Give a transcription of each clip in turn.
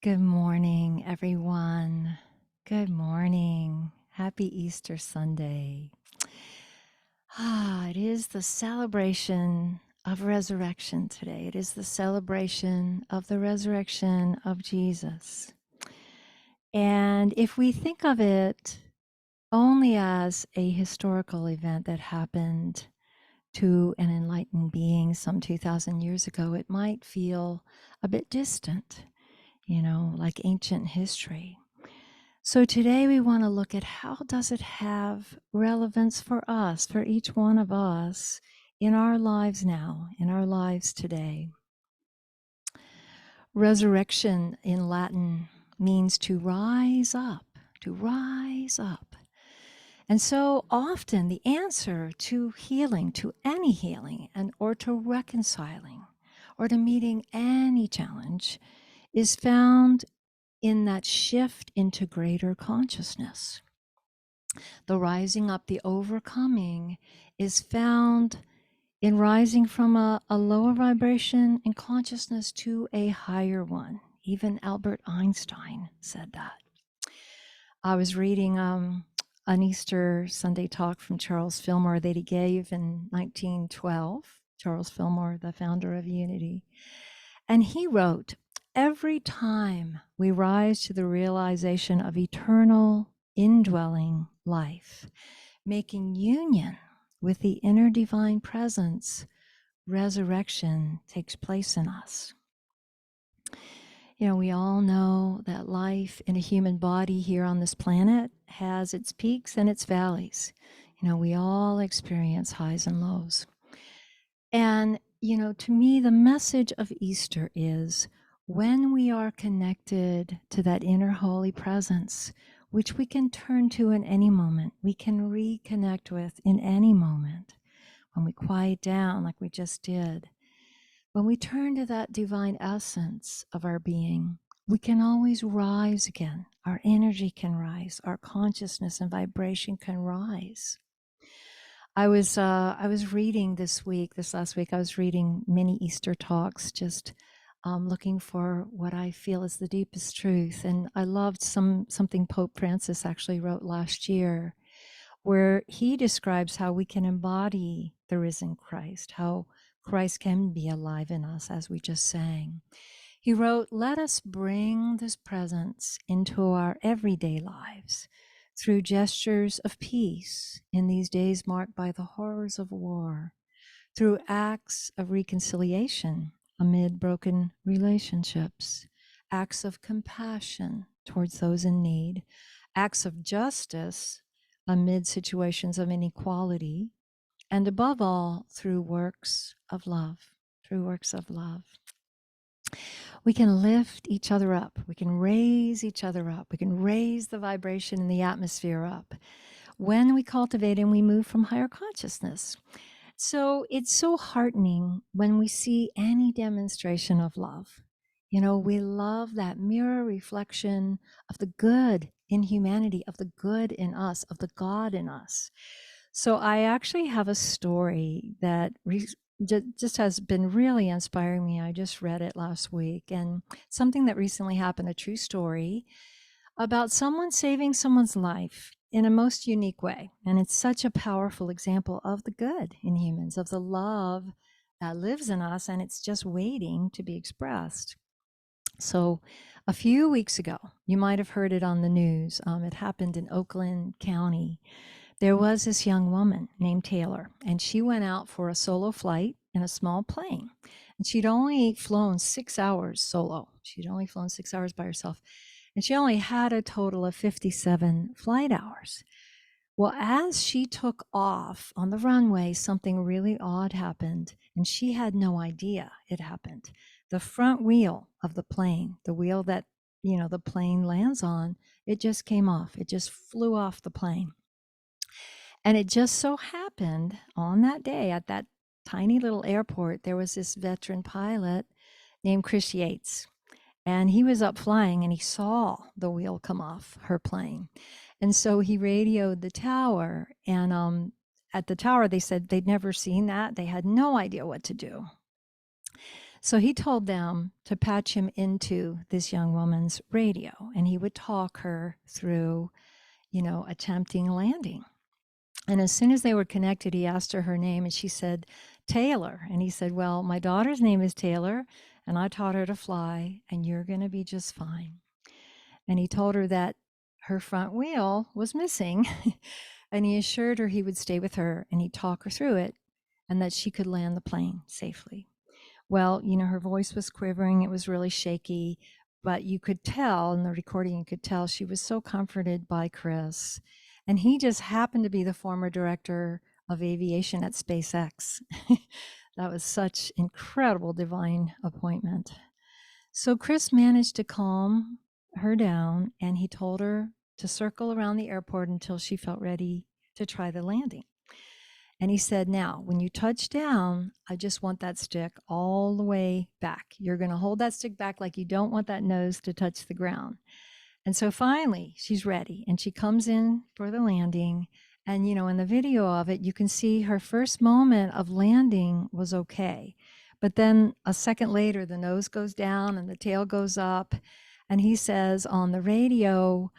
Good morning, everyone. Good morning. Happy Easter Sunday. It is the celebration of resurrection today. It is the celebration of the resurrection of Jesus. And if we think of it only as a historical event that happened to an enlightened being some 2,000 years ago, it might feel a bit distant, like ancient history. So today we want to look at how does it have relevance for us, for each one of us in our lives now, in our lives today. Resurrection in Latin means to rise up, to rise up. And so often the answer to healing, to any healing, or to reconciling, or to meeting any challenge is found in that shift into greater consciousness. The rising up, the overcoming is found in rising from a lower vibration in consciousness to a higher one. Even Albert Einstein said that. I was reading an Easter Sunday talk from Charles Fillmore that he gave in 1912. Charles Fillmore, the founder of Unity. And he wrote, "Every time we rise to the realization of eternal indwelling life, making union with the inner divine presence, resurrection takes place in us." We all know that life in a human body here on this planet has its peaks and its valleys. We all experience highs and lows. And, to me, the message of Easter is when we are connected to that inner holy presence, which we can turn to in any moment, we can reconnect with in any moment, when we quiet down like we just did, when we turn to that divine essence of our being, we can always rise again. Our energy can rise, our consciousness and vibration can rise. I was reading this last week, I was reading many Easter talks, just looking for what I feel is the deepest truth. And I loved something Pope Francis actually wrote last year, where he describes how we can embody the risen Christ, how Christ can be alive in us, as we just sang. He wrote, "Let us bring this presence into our everyday lives through gestures of peace in these days marked by the horrors of war, through acts of reconciliation amid broken relationships, acts of compassion towards those in need, acts of justice amid situations of inequality, and above all, through works of love, through works of love." We can lift each other up. We can raise each other up. We can raise the vibration in the atmosphere up when we cultivate and we move from higher consciousness. So it's so heartening when we see any demonstration of love. We love that mirror reflection of the good in humanity, of the good in us, of the God in us. So I actually have a story that just has been really inspiring me. I just read it last week, and something that recently happened, a true story about someone saving someone's life in a most unique way. And it's such a powerful example of the good in humans, of the love that lives in us, and it's just waiting to be expressed. So a few weeks ago, you might have heard it on the news. It happened in Oakland County. There was this young woman named Taylor, and she went out for a solo flight in a small plane. And she'd only flown 6 hours solo. She'd only flown 6 hours by herself. And she only had a total of 57 flight hours. Well, as she took off on the runway, something really odd happened, and she had no idea it happened. The front wheel of the plane, the wheel that, the plane lands on, it just came off. It just flew off the plane. And it just so happened on that day at that tiny little airport, there was this veteran pilot named Chris Yates. And he was up flying and he saw the wheel come off her plane. And so he radioed the tower. And at the tower, they said they'd never seen that. They had no idea what to do. So he told them to patch him into this young woman's radio, and he would talk her through, attempting landing. And as soon as they were connected, he asked her name, and she said, Taylor. And he said, well, my daughter's name is Taylor, and I taught her to fly, and you're going to be just fine. And he told her that her front wheel was missing, and he assured her he would stay with her and he'd talk her through it, and that she could land the plane safely. Well, her voice was quivering. It was really shaky, but you could tell in the recording, you could tell she was so comforted by Chris. And he just happened to be the former director of aviation at SpaceX. That was such incredible divine appointment. So Chris managed to calm her down, and he told her to circle around the airport until she felt ready to try the landing. And he said, now, when you touch down, I just want that stick all the way back. You're going to hold that stick back like you don't want that nose to touch the ground. And so finally, she's ready, and she comes in for the landing. And, in the video of it, you can see her first moment of landing was okay. But then a second later, the nose goes down and the tail goes up. And he says on the radio,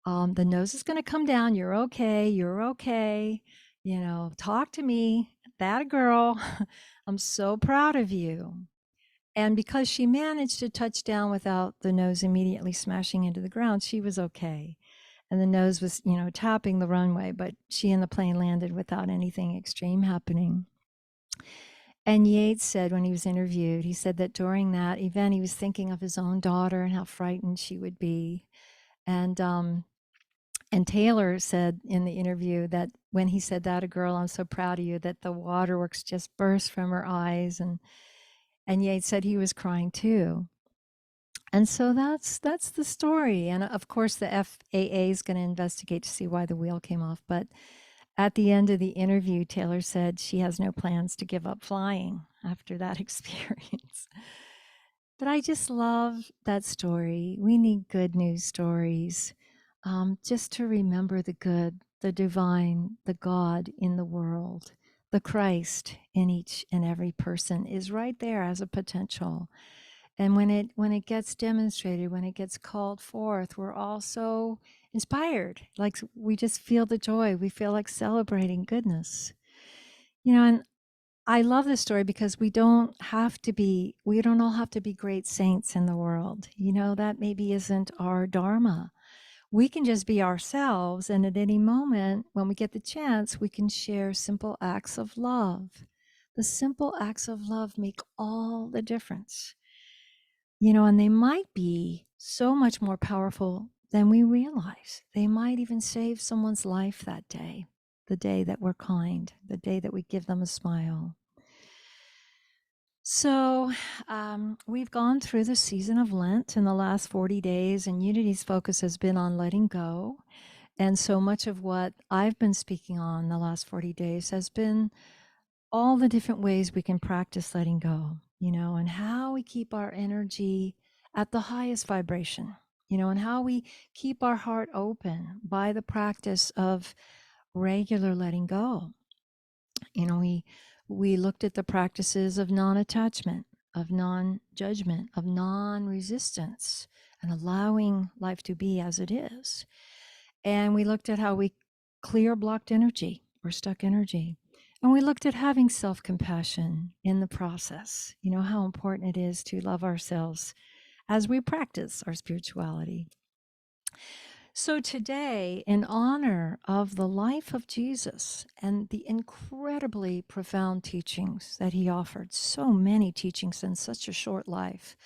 the nose is going to come down. You're okay. You're okay. Talk to me. That a girl. I'm so proud of you. And because she managed to touch down without the nose immediately smashing into the ground, she was okay. And the nose was, tapping the runway, but she and the plane landed without anything extreme happening. And Yates said when he was interviewed, he said that during that event, he was thinking of his own daughter and how frightened she would be. And Taylor said in the interview that when he said that, a girl, I'm so proud of you, that the waterworks just burst from her eyes. And Yates said he was crying too. And so that's the story. And of course, the FAA is going to investigate to see why the wheel came off. But at the end of the interview, Taylor said she has no plans to give up flying after that experience. But I just love that story. We need good news stories, just to remember the good, the divine, the God in the world, the Christ in each and every person is right there as a potential. And when it gets demonstrated, when it gets called forth, we're all so inspired. Like we just feel the joy. We feel like celebrating goodness. And I love this story because we don't all have to be great saints in the world. That maybe isn't our dharma. We can just be ourselves, and at any moment when we get the chance, we can share simple acts of love. The simple acts of love make all the difference. And they might be so much more powerful than we realize. They might even save someone's life that day, the day that we're kind, the day that we give them a smile. So we've gone through the season of Lent in the last 40 days, and Unity's focus has been on letting go. And so much of what I've been speaking on the last 40 days has been all the different ways we can practice letting go, and how we keep our energy at the highest vibration, and how we keep our heart open by the practice of regular letting go. We looked at the practices of non-attachment, of non-judgment, of non-resistance, and allowing life to be as it is. And we looked at how we clear blocked energy or stuck energy. And we looked at having self-compassion in the process, how important it is to love ourselves as we practice our spirituality. So today, in honor of the life of Jesus and the incredibly profound teachings that he offered, so many teachings in such a short life,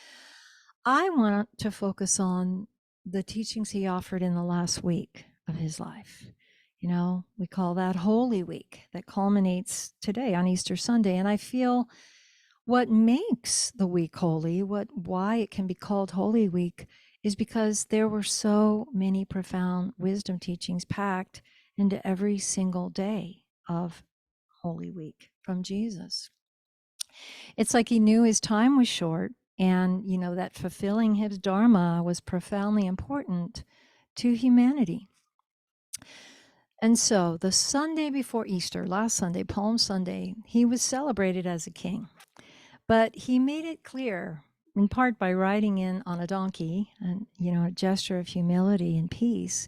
I want to focus on the teachings he offered in the last week of his life. We call that Holy Week, that culminates today on Easter Sunday. And I feel what makes the week holy, why it can be called Holy Week, is because there were so many profound wisdom teachings packed into every single day of Holy Week from Jesus. It's like he knew his time was short, and that fulfilling his dharma was profoundly important to humanity. And so the Sunday before Easter, last Sunday, Palm Sunday, he was celebrated as a king. But he made it clear, in part by riding in on a donkey, and a gesture of humility and peace,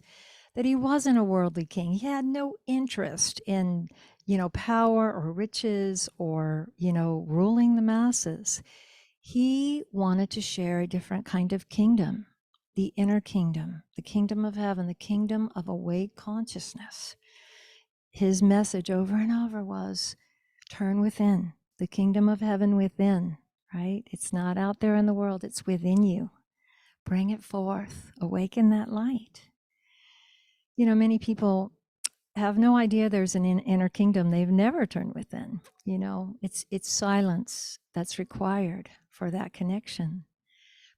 that he wasn't a worldly king. He had no interest in, power or riches or, ruling the masses. He wanted to share a different kind of kingdom, the inner kingdom, the kingdom of heaven, the kingdom of awake consciousness. His message over and over was turn within, the kingdom of heaven within, right? It's not out there in the world, it's within you. Bring it forth, awaken that light. Many people have no idea there's an inner kingdom. They've never turned within. It's silence that's required for that connection.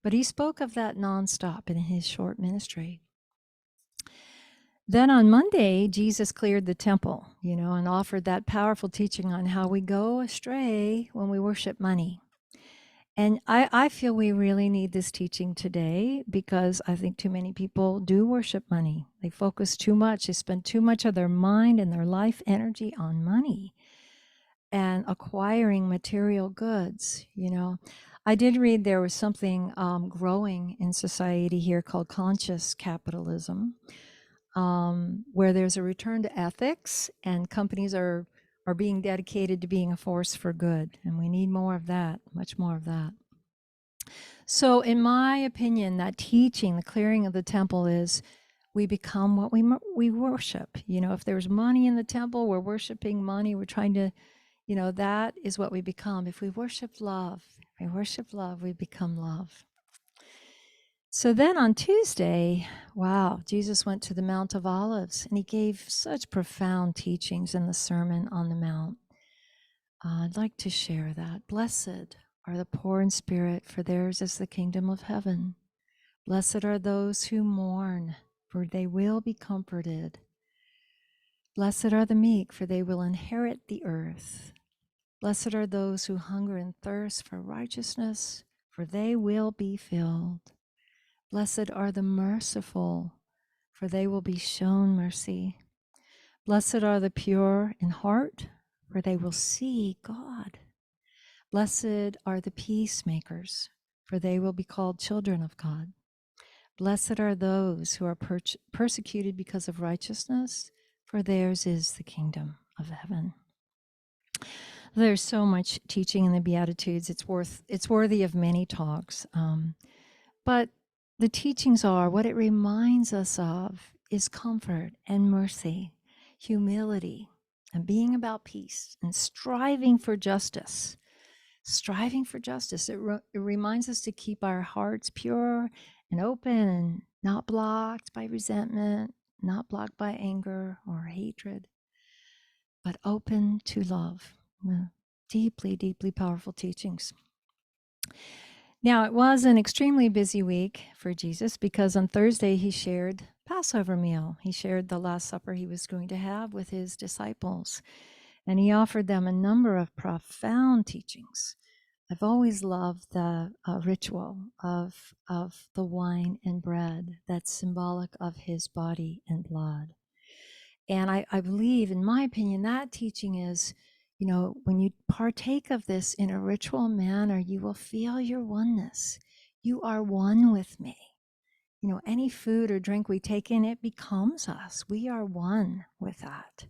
But he spoke of that nonstop in his short ministry. Then on Monday, Jesus cleared the temple, and offered that powerful teaching on how we go astray when we worship money. And I feel we really need this teaching today, because I think too many people do worship money. They focus too much. They spend too much of their mind and their life energy on money and acquiring material goods. I did read there was something growing in society here called conscious capitalism, where there's a return to ethics, and companies are being dedicated to being a force for good. And we need more of that, much more of that. So in my opinion, that teaching, the clearing of the temple, is we become what we worship. If there's money in the temple, we're worshiping money. We're trying to, that is what we become. If we worship love, we become love. So then on Tuesday, wow, Jesus went to the Mount of Olives, and he gave such profound teachings in the Sermon on the Mount. I'd like to share that. Blessed are the poor in spirit, for theirs is the kingdom of heaven. Blessed are those who mourn, for they will be comforted. Blessed are the meek, for they will inherit the earth. Blessed are those who hunger and thirst for righteousness, for they will be filled. Blessed are the merciful, for they will be shown mercy. Blessed are the pure in heart, for they will see God. Blessed are the peacemakers, for they will be called children of God. Blessed are those who are persecuted because of righteousness, for theirs is the kingdom of heaven. There's so much teaching in the Beatitudes. It's worthy of many talks. But the teachings are, what it reminds us of is comfort and mercy, humility, and being about peace, and striving for justice. It reminds us to keep our hearts pure and open and not blocked by resentment, not blocked by anger or hatred, but open to love. Deeply, deeply powerful teachings. Now, it was an extremely busy week for Jesus, because on Thursday he shared Passover meal. He shared the Last Supper he was going to have with his disciples, and he offered them a number of profound teachings. I've always loved the ritual of the wine and bread that's symbolic of his body and blood. And I believe, in my opinion, that teaching is, when you partake of this in a ritual manner, you will feel your oneness. You are one with me. Any food or drink we take in, it becomes us. We are one with that.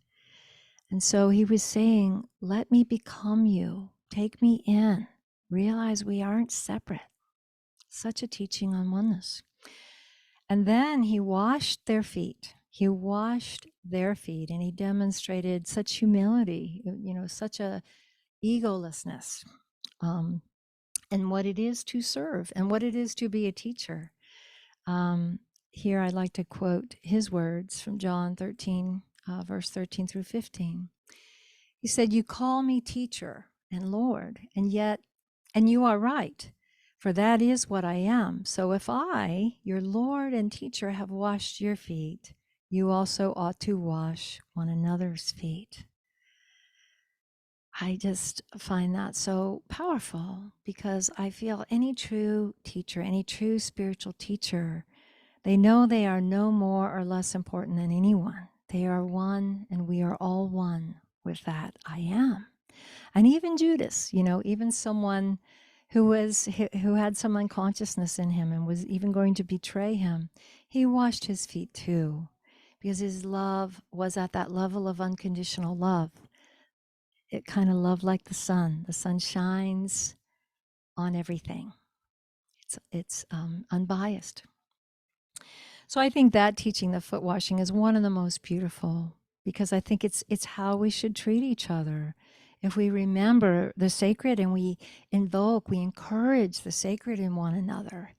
And so he was saying, let me become you. Take me in. Realize we aren't separate. Such a teaching on oneness. And then he washed their feet. He washed their feet, and he demonstrated such humility, such a egolessness, and what it is to serve and what it is to be a teacher. Here I'd like to quote his words from John 13, verse 13 through 15. He said, "You call me teacher and Lord, and you are right, for that is what I am. So if I, your Lord and teacher, have washed your feet, you also ought to wash one another's feet." I just find that so powerful, because I feel any true teacher, any true spiritual teacher, they know they are no more or less important than anyone. They are one, and we are all one with that I am. And even Judas, even someone who had some unconsciousness in him and was even going to betray him, he washed his feet too, because his love was at that level of unconditional love. It kind of love like the sun. The sun shines on everything. It's unbiased. So I think that teaching the foot washing is one of the most beautiful, because I think it's how we should treat each other. If we remember the sacred and we encourage the sacred in one another,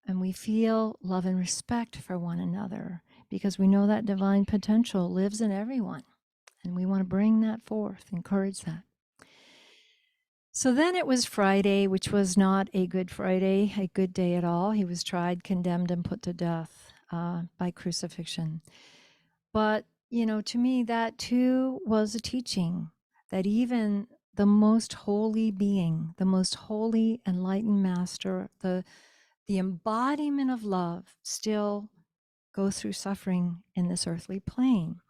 and we feel love and respect for one another, because we know that divine potential lives in everyone, and we want to bring that forth, encourage that. So then it was Friday, which was not a good Friday, a good day at all. He was tried, condemned, and put to death by crucifixion. But, to me, that too was a teaching that even the most holy being, the most holy enlightened master, the embodiment of love, still goes through suffering in this earthly plane.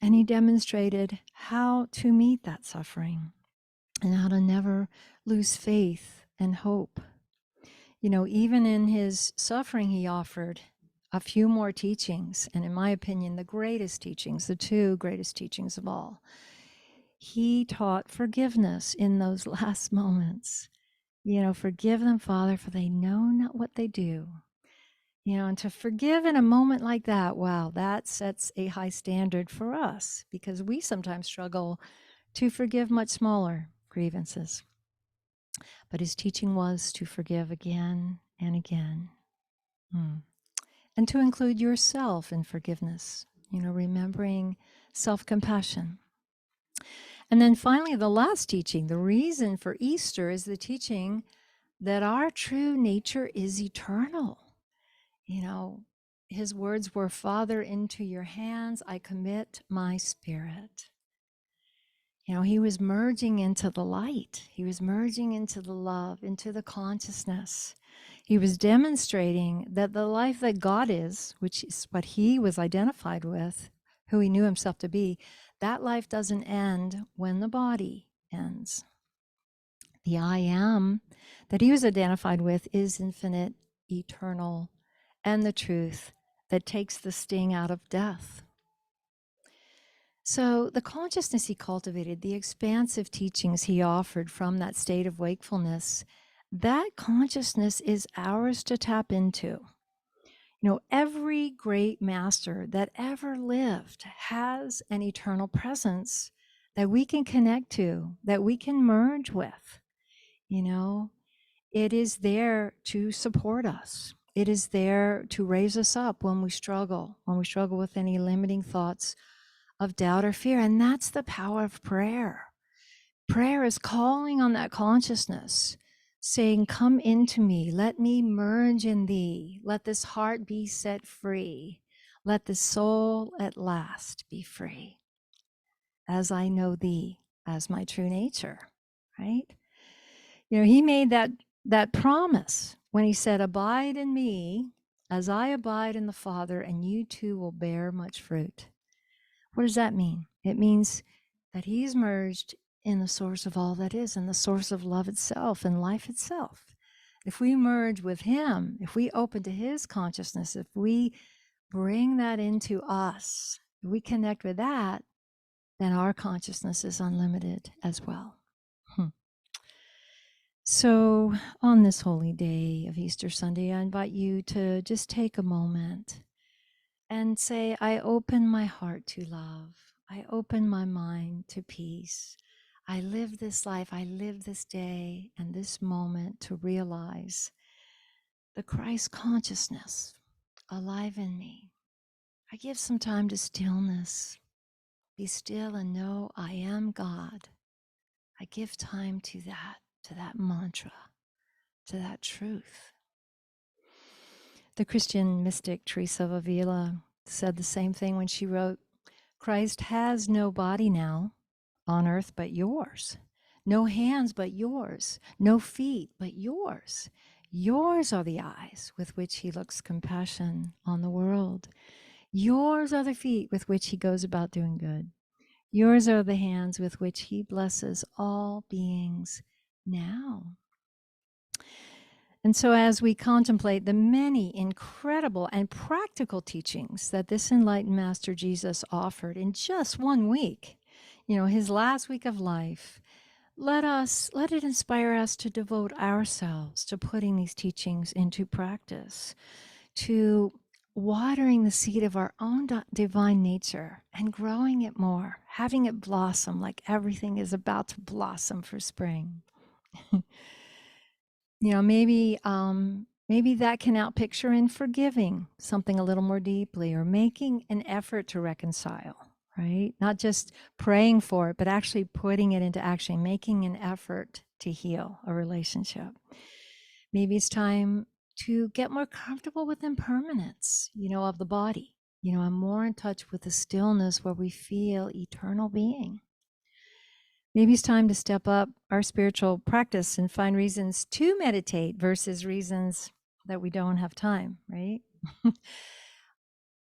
And he demonstrated how to meet that suffering and how to never lose faith and hope. Even in his suffering, he offered a few more teachings. And in my opinion, the greatest teachings, the two greatest teachings of all. He taught forgiveness in those last moments. Forgive them, Father, for they know not what they do. And to forgive in a moment like that, wow, that sets a high standard for us, because we sometimes struggle to forgive much smaller grievances. But his teaching was to forgive again and again. And to include yourself in forgiveness, remembering self-compassion. And then finally, the last teaching, the reason for Easter, is the teaching that our true nature is eternal. His words were, Father, into your hands I commit my spirit. He was merging into the light. He was merging into the love, into the consciousness. He was demonstrating that the life that God is, which is what he was identified with, who he knew himself to be, that life doesn't end when the body ends. The I am that he was identified with is infinite, eternal, and the truth that takes the sting out of death. So the consciousness he cultivated, the expansive teachings he offered from that state of wakefulness, that consciousness is ours to tap into. Every great master that ever lived has an eternal presence that we can connect to, that we can merge with. It is there to support us. It is there to raise us up when we struggle with any limiting thoughts of doubt or fear. And that's the power of prayer. Prayer is calling on that consciousness, saying, come into me, let me merge in thee, let this heart be set free, let the soul at last be free, as I know thee as my true nature, right? He made that promise when he said, abide in me as I abide in the Father, and you too will bear much fruit. What does that mean? It means that he's merged in the source of all that is, and the source of love itself and life itself. If we merge with him, if we open to his consciousness, if we bring that into us, if we connect with that, then our consciousness is unlimited as well. So on this holy day of Easter Sunday, I invite you to just take a moment and say, I open my heart to love. I open my mind to peace. I live this life, I live this day and this moment to realize the Christ consciousness alive in me. I give some time to stillness. Be still and know I am God. I give time to that mantra, to that truth. The Christian mystic Teresa of Avila said the same thing when she wrote, Christ has no body now on earth but yours, no hands but yours, no feet but yours. Yours are the eyes with which he looks compassion on the world. Yours are the feet with which he goes about doing good. Yours are the hands with which he blesses all beings now. And so, as we contemplate the many incredible and practical teachings that this enlightened Master Jesus offered in just 1 week, his last week of life, let it inspire us to devote ourselves to putting these teachings into practice, to watering the seed of our own divine nature and growing it more, having it blossom like everything is about to blossom for spring. Maybe that can outpicture in forgiving something a little more deeply, or making an effort to reconcile, right? Not just praying for it, but actually putting it into action, making an effort to heal a relationship. Maybe it's time to get more comfortable with impermanence, of the body, and more in touch with the stillness where we feel eternal being. Maybe it's time to step up our spiritual practice and find reasons to meditate versus reasons that we don't have time, right?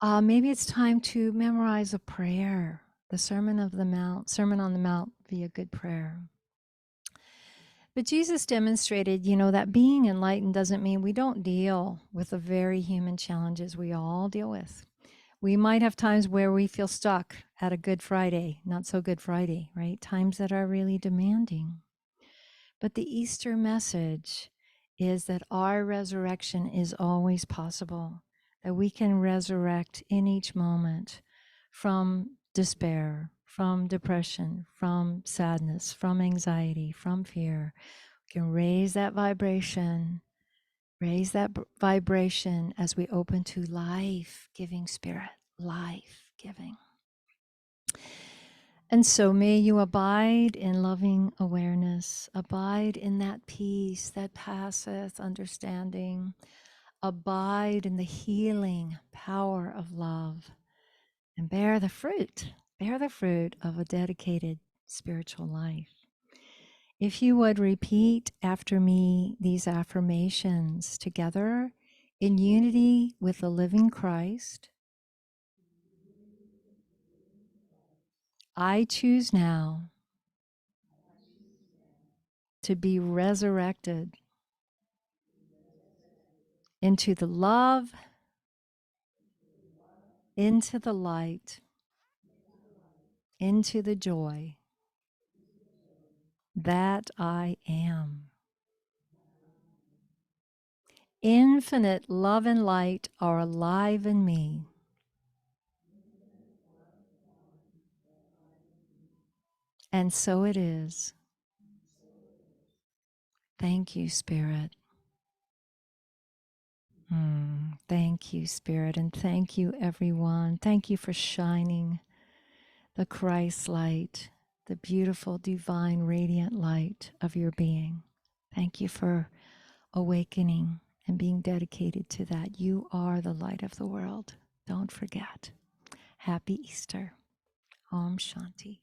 Maybe it's time to memorize a prayer. The Sermon on the Mount be a good prayer. But Jesus demonstrated, that being enlightened doesn't mean we don't deal with the very human challenges we all deal with. We might have times where we feel stuck at a Good Friday, not so Good Friday, right? Times that are really demanding. But the Easter message is that our resurrection is always possible, that we can resurrect in each moment from despair, from depression, from sadness, from anxiety, from fear. We can raise that vibration as we open to life-giving spirit, life-giving. And so may you abide in loving awareness, abide in that peace that passeth understanding, abide in the healing power of love, and bear the fruit of a dedicated spiritual life. If you would repeat after me these affirmations together in unity with the living Christ. I choose now to be resurrected into the love, into the light, into the joy that I am. Infinite love and light are alive in me. And so it is. Thank you, Spirit. Thank you, Spirit, and thank you, everyone. Thank you for shining the Christ light, the beautiful, divine, radiant light of your being. Thank you for awakening and being dedicated to that. You are the light of the world. Don't forget. Happy Easter. Om Shanti.